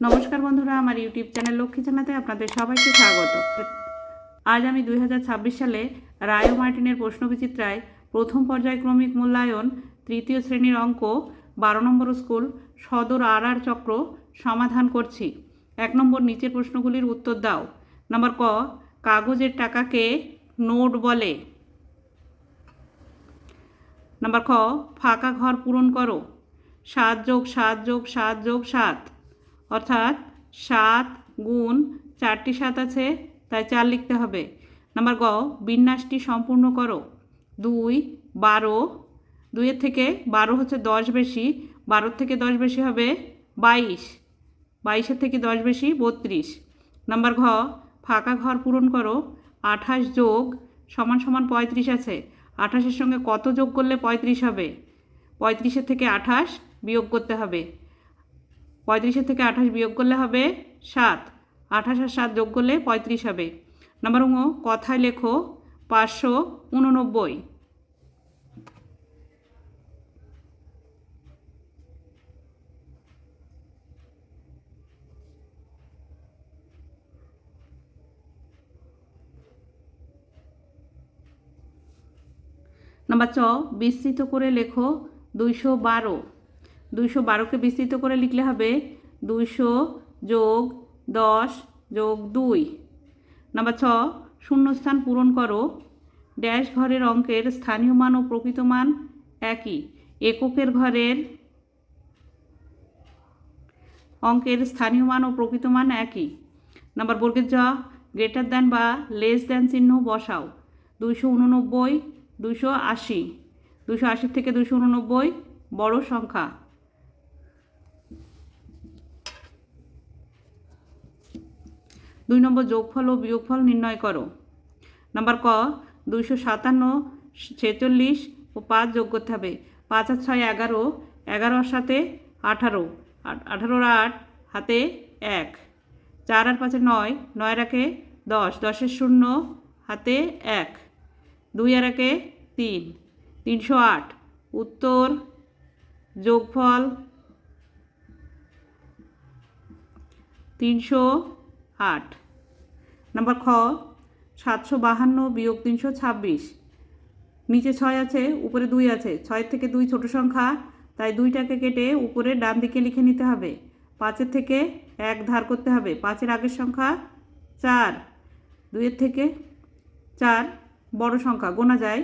নমস্কার বন্ধুরা, আমার ইউটিউব চ্যানেল লক্ষ্মী জানাতে আপনাদের সবাইকে স্বাগত। আজ আমি 2026 সালে রায় ও মার্টিনের প্রশ্নবিচিত্রায় প্রথম পর্যায়ক্রমিক মূল্যায়ন তৃতীয় শ্রেণীর অঙ্ক 12 নম্বর স্কুল সদর আর চক্র সমাধান করছি। 1 নম্বর, নিচের প্রশ্নগুলির উত্তর দাও। নম্বর ক, কাগজের টাকাকে নোট বলে। নম্বর খ, ফাঁকা ঘর পূরণ করো। 7 যোগ 7 যোগ 7 যোগ 7, অর্থাৎ 7 গুণ 4টি 7 আছে, তাই 4 লিখতে হবে। নাম্বার গ, বিন্যাসটি সম্পূর্ণ করো। 2 12, 2-এর থেকে 12 হচ্ছে 10 বেশি, 12 থেকে 10 বেশি হবে 22, 22-এর থেকে 10 বেশি 32। নাম্বার ঘ, ফাঁকা ঘর পূরণ করো। 28 যোগ সমান সমান 35 আছে, 28-এর সঙ্গে কত যোগ করলে 35 হবে? 35-এর থেকে 28 বিয়োগ করতে হবে। 35-এর থেকে 28 বিয়োগ করলে হবে 7, 28 আর 7 যোগ করলে 35 হবে। নাম্বার ঙ, কথায় লেখো 589। নাম্বার চ, বিস্তৃত করে লেখো 212। 212কে বিস্তৃত করে লিখলে হবে 200 যোগ 10 যোগ 2। নাম্বার ছ, শূন্যস্থান পূরণ করো। ড্যাশ ঘরের অঙ্কের স্থানীয় মান ও প্রকৃত মান একই। এককের ঘরের অঙ্কের স্থানীয় মান ও প্রকৃত মান একই। নাম্বার বর্গের জ, গ্রেটার দ্যান বা লেস দ্যান চিহ্ন বসাও। 289, 280, 280 থেকে 289 বড় সংখ্যা। 2 নম্বর, যোগফল ও বিয়োগফল নির্ণয় করো। নাম্বার ক, 257, 46 ও 5 যোগ করতে হবে। 5 আর 6 11, 11 সাথে 18, 18 আর 8 হাতে 1, 4 আর 5 9, 9 রাখে 10, 10-এর 0 হাতে 1, 2 আর 1 3, 308। উত্তর যোগফল 308। নাম্বার খ, 752 বিয়োগ 326। নিচে 6 আছে, উপরে 2 আছে, 6 থেকে 2 ছোট সংখ্যা, তাই 2টাকে কেটে উপরে ডান দিকে লিখে নিতে হবে। 5-এর থেকে 1 ধার করতে হবে। 5-এর আগের সংখ্যা 4, 2-এর থেকে 4 বড় সংখ্যা, গোনা যায়।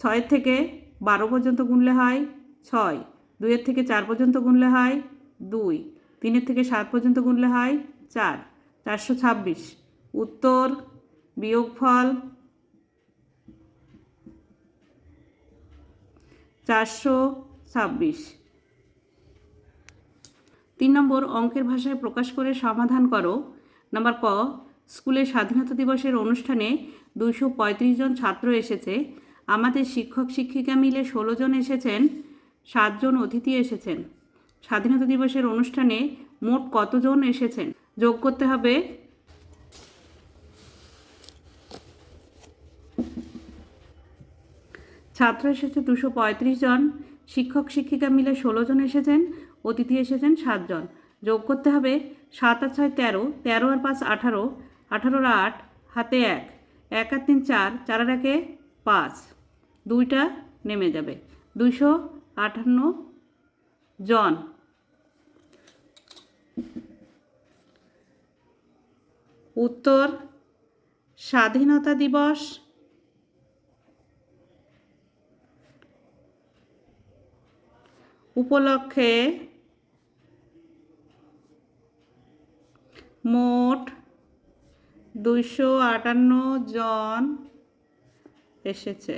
6-এর থেকে 12 পর্যন্ত গুনলে হয় 6, 2-এর থেকে 4 পর্যন্ত গুনলে হয় 2, 3-এর থেকে 7 পর্যন্ত গুনলে হয় 4, 426। উত্তর বিয়োগফল 426। 3 নম্বর, অঙ্কের ভাষায় প্রকাশ করে সমাধান করো। নাম্বার ক, স্কুলের স্বাধীনতা দিবসের অনুষ্ঠানে 235 জন ছাত্র এসেছে। আমাদের শিক্ষক শিক্ষিকা মিলে 16 জন এসেছেন, 7 জন অতিথি এসেছেন। স্বাধীনতা দিবসের অনুষ্ঠানে মোট কতজন এসেছেন? যোগ করতে হবে। ছাত্র এসেছে 235 জন, শিক্ষক শিক্ষিকা মিলে 16 জন এসেছেন, অতিথি এসেছেন 7 জন। যোগ করতে হবে 7 আর 6 13, 13 আর 5 18, 18 আর 8 হাতে 1, 1 আর 3 4, 4 আর 1 5, 2টা নেমে যাবে। 258 জন। উত্তর স্বাধীনতা দিবস উপলক্ষে মোট 258 জন এসেছে।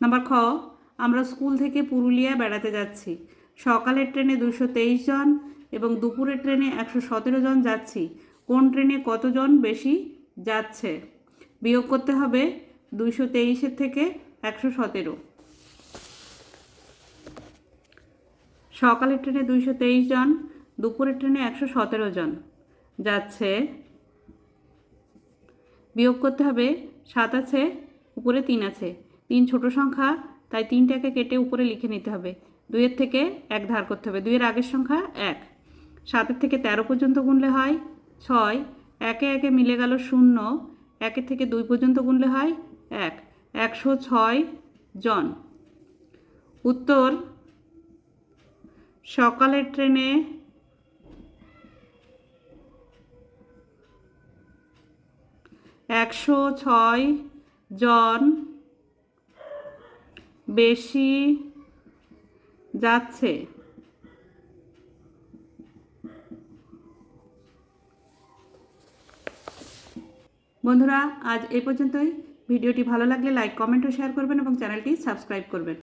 নাম্বার খ, আমরা স্কুল থেকে পুরুলিয়া বেড়াতে যাচ্ছি। সকালের ট্রেনে 223 জন এবং দুপুরের ট্রেনে 117 জন যাচ্ছি। কোন ট্রেনে কতজন বেশি যাচ্ছে? বিয়োগ করতে হবে 223-এর থেকে 117। সকালের ট্রেনে 223 জন, দুপুরের ট্রেনে 117 জন যাচ্ছে। বিয়োগ করতে হবে 7 আছে, উপরে 3 আছে, 3 ছোট সংখ্যা, তাই 3টাকে কেটে উপরে লিখে নিতে হবে। 2-এর থেকে 1 ধার করতে হবে। 2-এর আগের সংখ্যা 1। 7-এর থেকে 13 পর্যন্ত গুনলে হয় 6। 1-এ 1-এ মিলে গেল 0। 1-এর থেকে 2 পর্যন্ত গুনলে হয় 1। 106 জন। উত্তর: সকালের ট্রেনে 106 জন বেশি যাচ্ছে। বন্ধুরা, আজ এই পর্যন্তই। ভিডিওটি ভালো লাগলে লাইক, কমেন্ট ও শেয়ার করবেন এবং চ্যানেলটি সাবস্ক্রাইব করবেন।